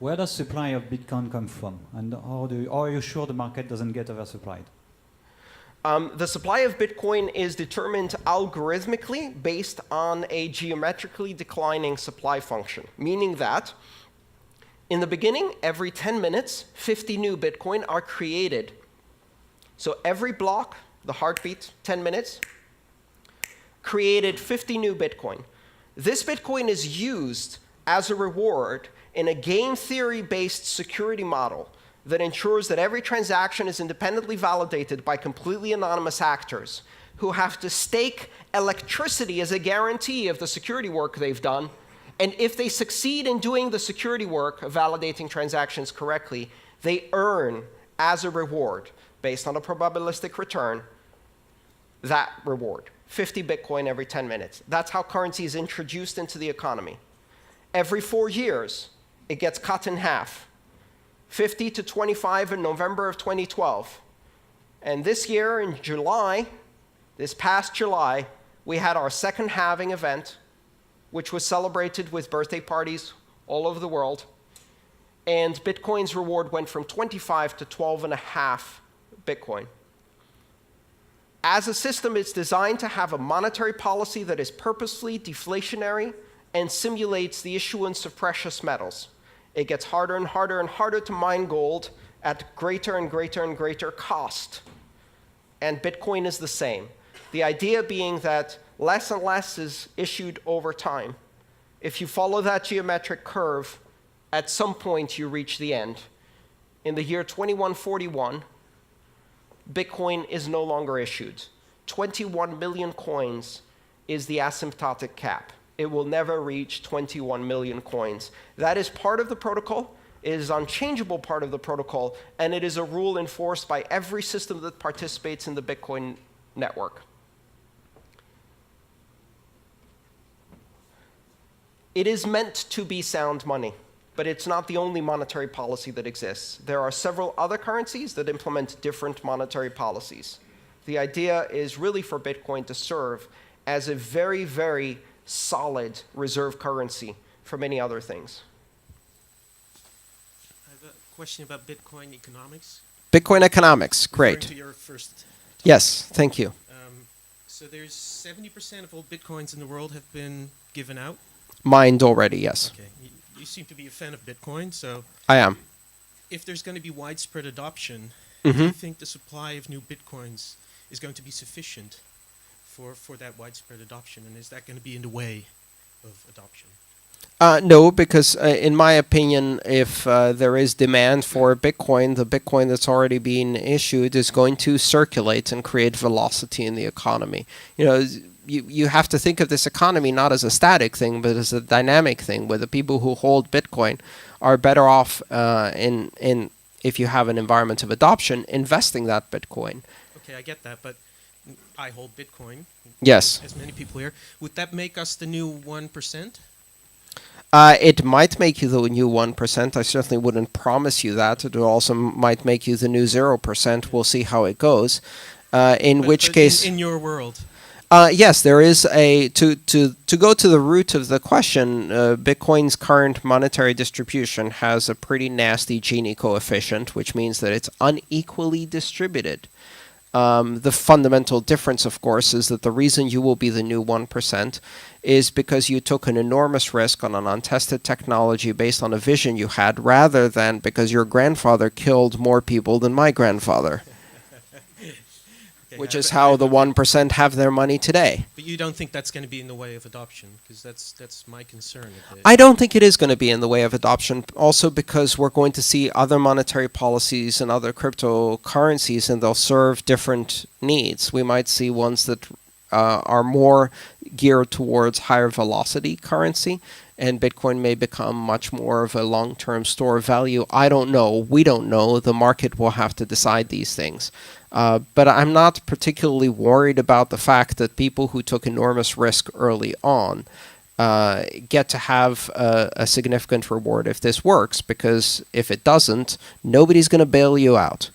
Where does supply of Bitcoin come from? And how are you sure the market doesn't get oversupplied? The supply of Bitcoin is determined algorithmically based on a geometrically declining supply function, meaning that in the beginning, every 10 minutes, 50 new Bitcoin are created. So every block, the heartbeat, 10 minutes, created 50 new Bitcoin. This Bitcoin is used as a reward in a game theory-based security model that ensures that every transaction is independently validated by completely anonymous actors who have to stake electricity as a guarantee of the security work they've done. And if they succeed in doing the security work of validating transactions correctly, they earn as a reward, based on a probabilistic return, that reward, 50 Bitcoin every 10 minutes. That's how currency is introduced into the economy. Every 4 years, it gets cut in half, 50 to 25 in November of 2012. And this year in July, this past July, we had our second halving event, which was celebrated with birthday parties all over the world. And Bitcoin's reward went from 25 to 12.5 Bitcoin. As a system, it's designed to have a monetary policy that is purposely deflationary and simulates the issuance of precious metals. It gets harder and harder and harder to mine gold at greater and greater and greater cost. And Bitcoin is the same. The idea being that less and less is issued over time. If you follow that geometric curve, at some point you reach the end. In the year 2141, Bitcoin is no longer issued. 21 million coins is the asymptotic cap. It will never reach 21 million coins. That is part of the protocol. It is an unchangeable part of the protocol, and it is a rule enforced by every system that participates in the Bitcoin network. It is meant to be sound money, but it's not the only monetary policy that exists. There are several other currencies that implement different monetary policies. The idea is really for Bitcoin to serve as a very, very solid reserve currency for many other things. I have a question about Bitcoin economics. Bitcoin economics, great. Referring to your first talk. Yes, thank you. So there's 70% of all Bitcoins in the world have been given out. Mined already, yes. Okay. You seem to be a fan of Bitcoin, so I am. if there's going to be widespread adoption, Mm-hmm. do you think the supply of new Bitcoins is going to be sufficient for that widespread adoption? And is that going to be in the way of adoption? No, because in my opinion, if there is demand for Bitcoin, the Bitcoin that's already being issued is going to circulate and create velocity in the economy. You know, you have to think of this economy not as a static thing, but as a dynamic thing, where the people who hold Bitcoin are better off in if you have an environment of adoption, investing that Bitcoin. Okay, I get that, but I hold Bitcoin. Yes. As many people here. Would that make us the new 1%? It might make you the new 1%. I certainly wouldn't promise you that. It also might make you the new 0%. We'll see how it goes. In which case, in your world. yes, there is a to go to the root of the question. Bitcoin's current monetary distribution has a pretty nasty Gini coefficient, which means that it's unequally distributed. The fundamental difference, of course, is that the reason you will be the new 1% is because you took an enormous risk on an untested technology based on a vision you had, rather than because your grandfather killed more people than my grandfather, Okay, which is how the 1% have their money today. But you don't think that's going to be in the way of adoption? Because that's my concern. I don't think it is going to be in the way of adoption, also because we're going to see other monetary policies and other cryptocurrencies, and they'll serve different needs. We might see ones that are more geared towards higher velocity currency, and Bitcoin may become much more of a long-term store of value. I don't know. We don't know. The market will have to decide these things. But I'm not particularly worried about the fact that people who took enormous risk early on get to have a significant reward if this works, because if it doesn't, nobody's going to bail you out.